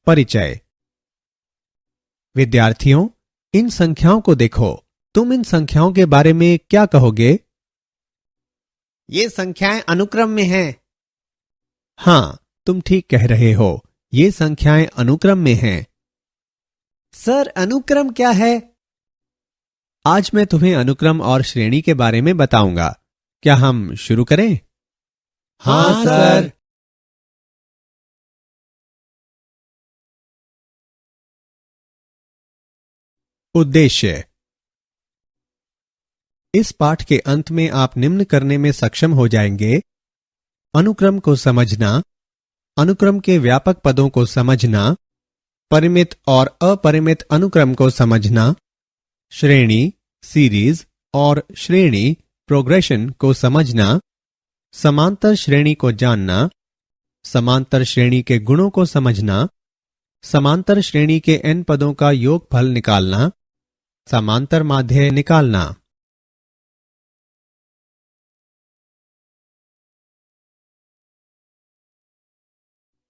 परिचय। विद्यार्थियों, इन संख्याओं को देखो। तुम इन संख्याओं के बारे में क्या कहोगे? ये संख्याएं अनुक्रम में हैं। हाँ, तुम ठीक कह रहे हो। ये संख्याएं अनुक्रम में हैं। सर, अनुक्रम क्या है? आज मैं तुम्हें अनुक्रम और श्रेणी के बारे में बताऊंगा। क्या हम शुरू करें? हाँ सर। उद्देश्य। इस पाठ के अंत में आप निम्न करने में सक्षम हो जाएंगे: अनुक्रम को समझना, अनुक्रम के व्यापक पदों को समझना, परिमित और अपरिमित अनुक्रम को समझना, श्रेणी, सीरीज और श्रेणी, प्रोग्रेशन को समझना, समांतर श्रेणी को जानना, समांतर श्रेणी के गुणों को समझना, समांतर श्रेणी के n पदों का योगफल निकालना, समांतर माध्य निकालना।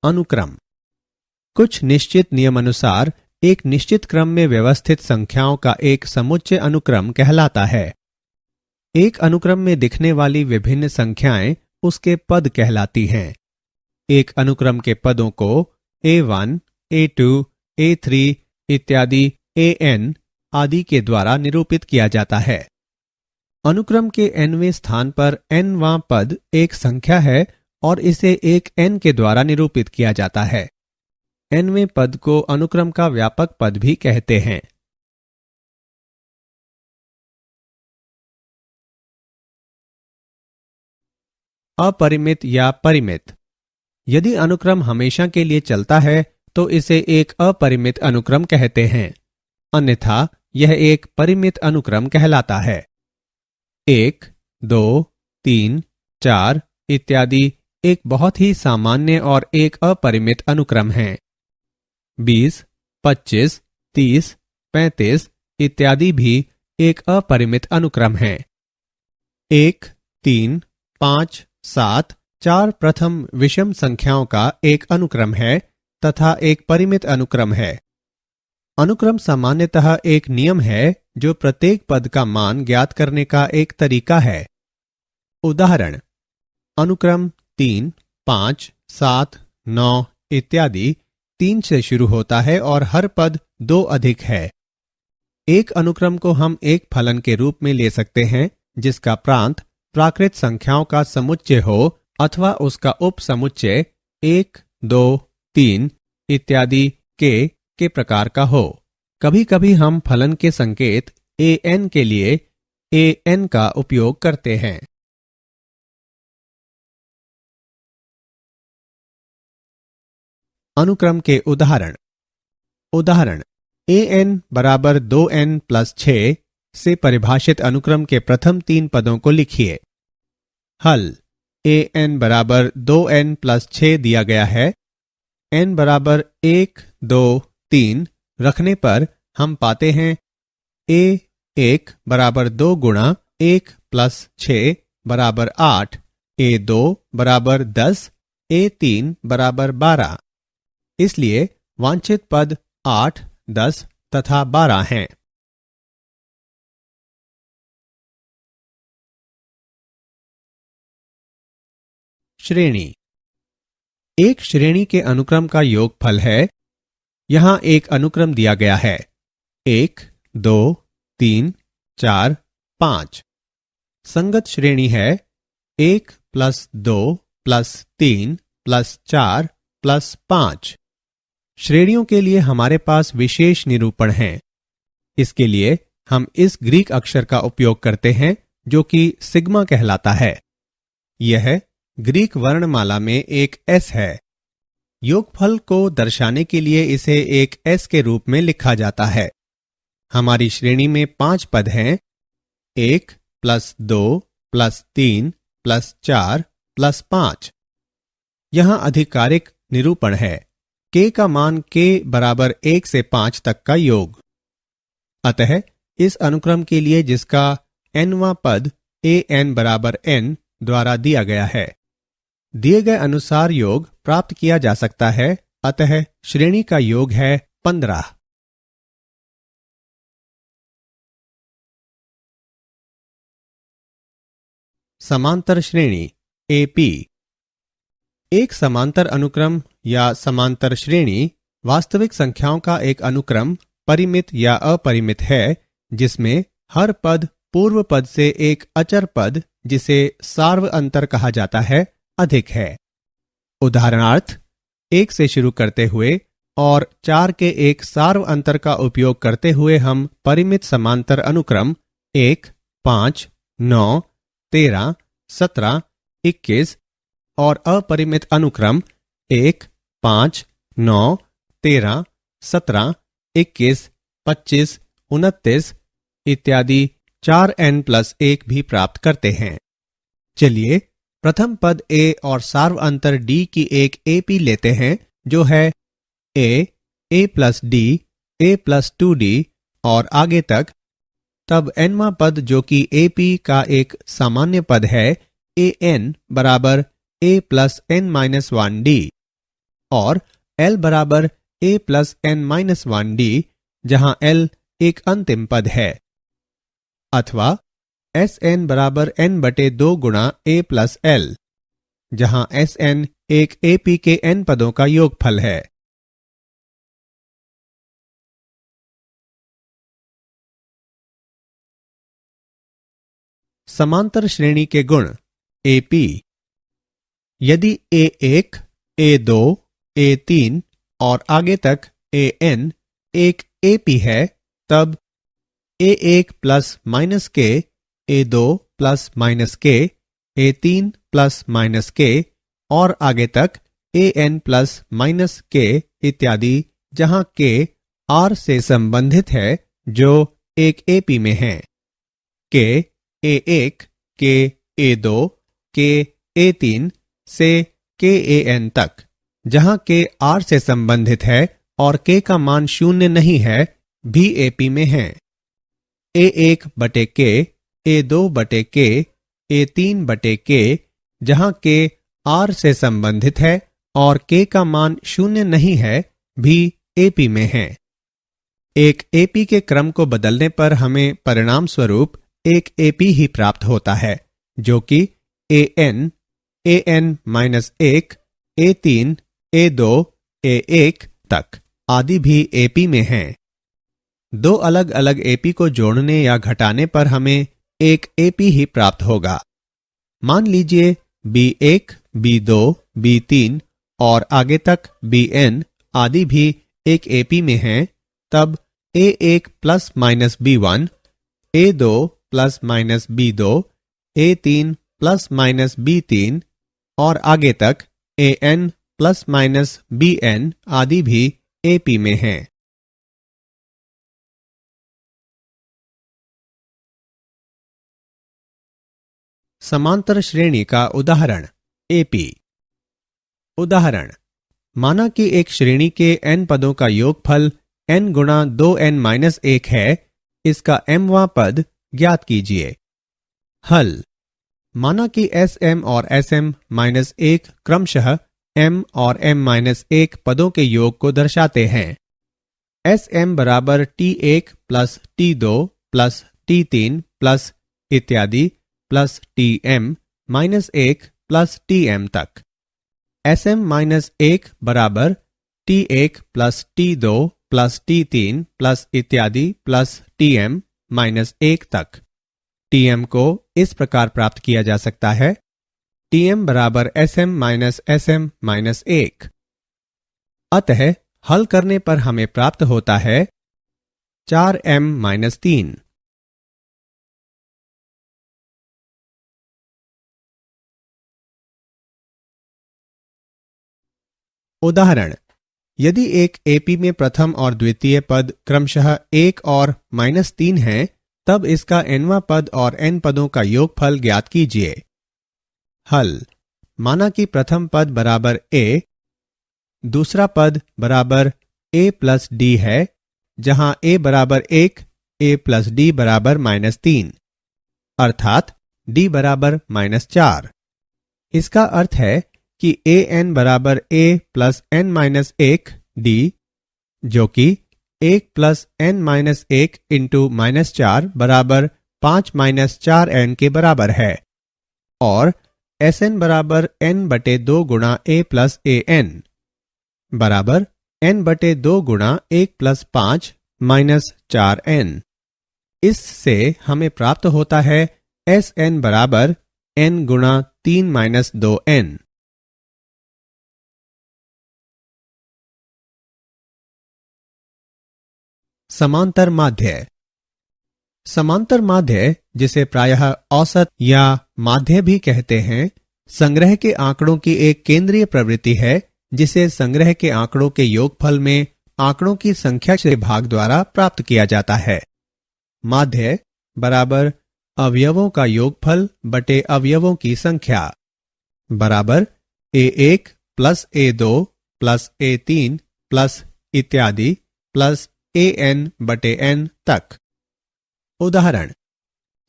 अनुक्रम कुछ निश्चित नियमानुसार एक निश्चित क्रम में व्यवस्थित संख्याओं का एक समुच्चय अनुक्रम कहलाता है। एक अनुक्रम में दिखने वाली विभिन्न संख्याएं उसके पद कहलाती हैं। एक अनुक्रम के पदों को A1, A2, A3 इत्यादि AN आदि के द्वारा निरूपित किया जाता है। अनुक्रम के nवें स्थान पर nवां पद एक संख्या है और इसे एक n के द्वारा निरूपित किया जाता है। nवें पद को अनुक्रम का व्यापक पद भी कहते हैं। अपरिमित या परिमित। यदि अनुक्रम हमेशा के लिए चलता है तो इसे एक अपरिमित अनुक्रम कहते हैं, अन्यथा यह एक परिमित अनुक्रम कहलाता है। 1, 2, 3, 4 इत्यादि एक बहुत ही सामान्य और एक अपरिमित अनुक्रम है। 20, 25, 30, 35 इत्यादि भी एक अपरिमित अनुक्रम है। 1, 3, 5, 7, 4 प्रथम विषम संख्याओं का एक अनुक्रम है तथा एक परिमित अनुक्रम है। अनुक्रम सामान्यतः एक नियम है जो प्रत्येक पद का मान ज्ञात करने का एक तरीका है। उदाहरण: अनुक्रम 3, 5, 7, 9 इत्यादि 3 से शुरू होता है और हर पद 2 अधिक है। एक अनुक्रम को हम एक फलन के रूप में ले सकते हैं जिसका प्रांत प्राकृत संख्याओं का समुच्चय हो अथवा उसका उप समुच्चय 1, 2, 3 इत्यादि के प्रकार का हो। कभी कभी हम फलन के संकेत an के लिए an का उपयोग करते हैं। अनुक्रम के उदाहरण: an बराबर 2n प्लस 6 से परिभाषित अनुक्रम के प्रथम 3 पदों को लिखिए। हल: an बराबर 2n प्लस 6 दिया गया है। n बराबर 1, 2, 3 रखने पर हम पाते हैं A1 बराबर 2 गुणा 1 प्लस 6 बराबर 8, A2 बराबर 10, A3 बराबर 12। इसलिए वांछित पद 8, 10 तथा 12 हैं। श्रेणी एक श्रेणी के अनुक्रम का योगफल है। यहां एक अनुक्रम दिया गया है 1, 2, 3, 4, 5। संगत श्रेणी है 1 प्लस 2 प्लस 3 प्लस 4 प्लस 5। श्रेणियों के लिए हमारे पास विशेष निरूपण हैं। इसके लिए हम इस ग्रीक अक्षर का उपयोग करते हैं जो कि सिग्मा कहलाता है। यह ग्रीक वर्णमाला में एक S है। योगफल को दर्शाने के लिए इसे एक S के रूप में लिखा जाता है। हमारी श्रेणी में 5 पद हैं 1 प्लस 2 प्लस 3 प्लस 4 प्लस 5। यहां आधिकारिक निरूपण है k का मान k बराबर 1 से 5 तक का योग। अतः इस अनुक्रम के लिए जिसका nवां पद an बराबर n द्वारा दिया गया है। दिए गए अनुसार योग प्राप्त किया जा सकता है, अतः श्रेणी का योग है 15। समांतर श्रेणी एपी। एक समांतर अनुक्रम या समांतर श्रेणी वास्तविक संख्याओं का एक अनुक्रम, परिमित या अपरिमित है, जिसमें हर पद पूर्व पद से एक अचर पद, जिसे सार्व अंतर कहा जाता है, अधिक है। उदाहरणार्थ, 1 से शुरू करते हुए और 4 के एक सार्व अंतर का उपयोग करते हुए हम परिमित समांतर अनुक्रम 1, 5, 9, 13, 17, 21 और अपरिमित अनुक्रम 1, 5, 9, 13, 17, 21, 25, 29 इत्यादि 4n+1 भी प्राप्त करते हैं। चलिए प्रथम पद a और सार्व अंतर d की एक AP लेते हैं, जो है a+d, a+2d और आगे तक। तब nवां पद जो कि AP का एक सामान्य पद है, an बराबर a+n-1d और l बराबर a+n-1d, जहां l एक अंतिम पद है, अथवा Sn बराबर n/2 गुणा a+l, जहां Sn एक AP के n पदों का योगफल है। समांतर श्रेणी के गुण AP। यदि a1, a2, a3 और आगे तक an एक AP है, तब a1 प्लस माइनस के, a2 प्लस माइनस के, a3 प्लस माइनस के और आगे तक an प्लस माइनस के इत्यादि, जहां के r से संबंधित है, जो एक AP में है। के a1, के a2, के a3 से के an तक, जहां के r से संबंधित है और k का मान 0 नहीं है, भी AP में है। a1 बटे के, a2 बटे के, a3 बटे के, जहां के r से संबंधित है और k का मान 0 नहीं है, भी AP में है। एक AP के क्रम को बदलने पर हमें परिणाम स्वरूप एक AP ही प्राप्त होता है, जो कि an, an-1, a3, a2, a1 तक आदि भी AP में हैं। दो अलग अलग AP को जोड़ने या घटाने पर हमें एक AP ही प्राप्त होगा। मान लीजिए B1, B2, B3 और आगे तक Bn आदि भी एक AP में हैं, तब A1 plus minus B1, A2 plus minus B2, A3 plus minus B3 और आगे तक an प्लस माइनस Bn आदि भी AP में हैं। समांतर श्रेणी का उदाहरण AP। उदाहरण, माना कि एक श्रेणी के n पदों का योगफल n गुणा 2n-1 है। इसका mवां पद ज्ञात कीजिए। हल, माना कि Sm और Sm-1 क्रमशः m और m-1 पदों के योग को दर्शाते हैं। Sm बराबर t1 plus t2 plus t3 plus इत्यादि प्लस tm-1 प्लस tm तक। Sm-1 बराबर t1 plus t2 plus t3 plus इत्यादि प्लस tm-1 तक। tm को इस प्रकार प्राप्त किया जा सकता है: tm बराबर Sm-Sm-1। अतः हल करने पर हमें प्राप्त होता है 4m-3। उदाहरण, यदि एक AP में प्रथम और द्वितीय पद क्रमशः 1 और -3 हैं, तब इसका nवां पद और n पदों का योगफल ज्ञात कीजिए। हल, माना कि प्रथम पद बराबर a, दूसरा पद बराबर a प्लस d है, जहां a बराबर 1, a प्लस d बराबर -3, अर्थात d बराबर -4। इसका अर्थ है कि an बराबर a plus n minus 1 d, जो कि 1 प्लस n माइनस 1 इंटू -4 बराबर 5 माइनस 4n के बराबर है, और Sn बराबर n बटे 2 गुणा a प्लस an बराबर n बटे 2 गुणा 1 प्लस 5 माइनस 4n। इससे हमें प्राप्त होता है Sn बराबर n गुणा 3 माइनस 2n। समांतर माध्य। समांतर माध्य, जिसे प्रायः औसत या माध्य भी कहते हैं, संग्रह के आंकड़ों की एक केंद्रीय प्रवृत्ति है जिसे संग्रह के आंकड़ों के योगफल में आंकड़ों की संख्या से भाग द्वारा प्राप्त किया जाता है। माध्य बराबर अवयवों का योगफल बटे अवयवों की संख्या बराबर a1 plus a2 plus a3 plus इत्यादि प्लस an बटे n तक। उदाहरण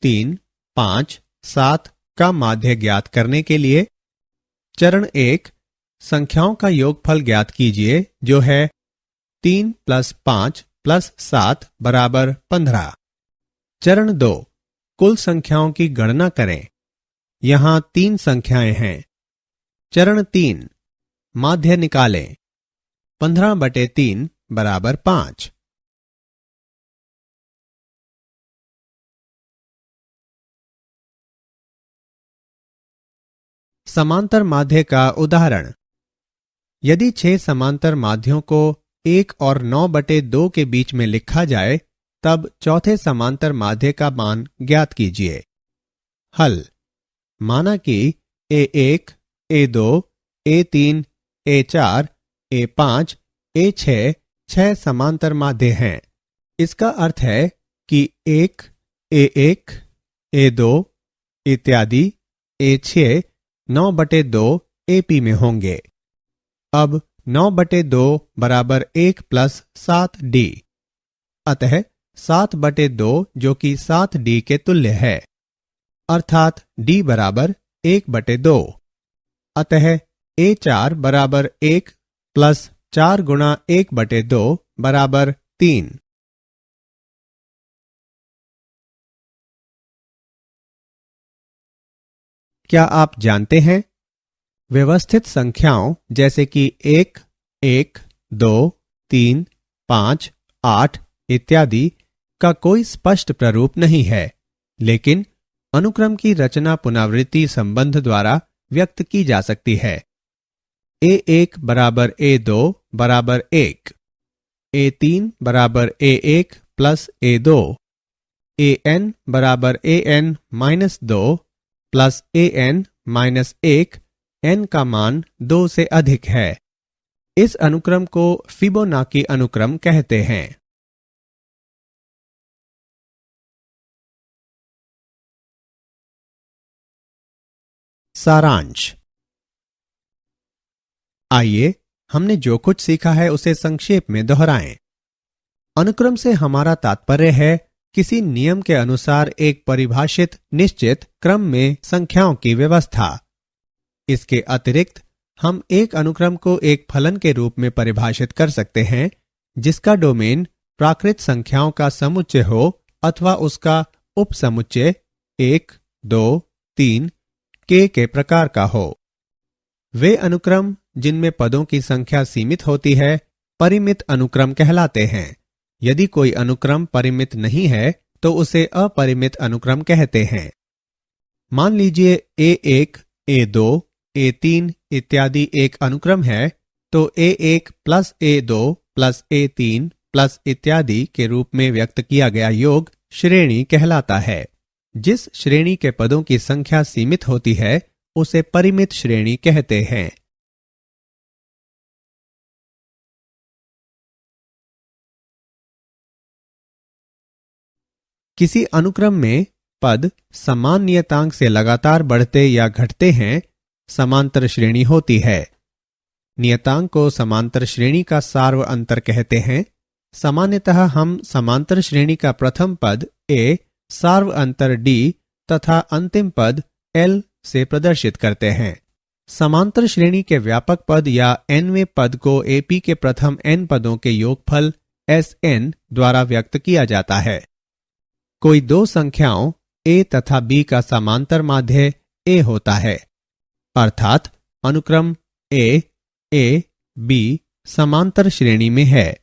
3, 5, 7 का माध्य ज्ञात करने के लिए चरण 1 संख्याओं का योगफल ज्ञात कीजिए, जो है 3 प्लस 5 प्लस 7 बराबर 15। चरण 2 कुल संख्याओं की गणना करें। यहां 3 संख्याएं हैं। चरण 3 माध्य निकालें। 15 बटे 3 बराबर 5। समांतर माध्य का उदाहरण। यदि 6 समांतर माध्यों को 1 और 9 बटे 2 के बीच में लिखा जाए, तब चौथे समांतर माध्य का मान ज्ञात कीजिए। हल। माना कि a1, a2, a3, a4, a5, a6 6 समांतर माध्य हैं। इसका अर्थ है कि 1, a1, a2 इत्यादि a6 9 बटे 2 AP में होंगे। अब 9 बटे 2 बराबर 1 प्लस 7D, अतः 7 बटे 2 जो कि 7D के तुल्य है, अर्थात D बराबर 1 बटे 2। अतः A4 बराबर 1 प्लस 4 गुणा 1 बटे 2 बराबर 3। क्या आप जानते हैं, व्यवस्थित संख्याओं जैसे कि 1, 1, 2, 3, 5, 8 इत्यादि का कोई स्पष्ट प्रारूप नहीं है, लेकिन अनुक्रम की रचना पुनरावृत्ति संबंध द्वारा व्यक्त की जा सकती है। A1 बराबर A2 बराबर 1, A3 बराबर A1 प्लस A2, AN बराबर AN minus 2 plus AN minus 1, n का मान 2 से अधिक है। इस अनुक्रम को फिबोनाची अनुक्रम कहते हैं। सारांश। आइए हमने जो कुछ सीखा है उसे संक्षेप में दोहराएं। अनुक्रम से हमारा तात्पर्य है किसी नियम के अनुसार एक परिभाषित निश्चित क्रम में संख्याओं की व्यवस्था। इसके अतिरिक्त हम एक अनुक्रम को एक फलन के रूप में परिभाषित कर सकते हैं जिसका डोमेन प्राकृत संख्याओं का समुच्चय हो अथवा उसका उपसमुच्चय 1, 2, 3 के प्रकार का हो। वे अनुक्रम जिनमें पदों की संख्या सीमित होती है परिमित अनुक्रम कहलाते हैं। यदि कोई अनुक्रम परिमित नहीं है तो उसे अपरिमित अनुक्रम कहते हैं। मान लीजिए A1, A2, A3 इत्यादि एक अनुक्रम है, तो A1 plus A2 plus A3 plus इत्यादि के रूप में व्यक्त किया गया योग श्रेणी कहलाता है। जिस श्रेणी के पदों की संख्या सीमित होती है उसे परिमित श्रेणी कहते हैं। किसी अनुक्रम में पद समान नियतांक से लगातार बढ़ते या घटते हैं, समांतर श्रेणी होती है। नियतांक को समांतर श्रेणी का सार्व अंतर कहते हैं। सामान्यतः हम समांतर श्रेणी का प्रथम पद A सार्व अंतर D तथा अंतिम पद एल से प्रदर्शित करते हैं। समांतर श्रेणी के व्यापक पद या nवें पद को AP के प्रथम n पदों के योगफल Sn द्वारा व्यक्त किया जाता है। कोई दो संख्याओं a तथा b का समांतर माध्य a होता है, अर्थात अनुक्रम a, a, b समांतर श्रेणी में है।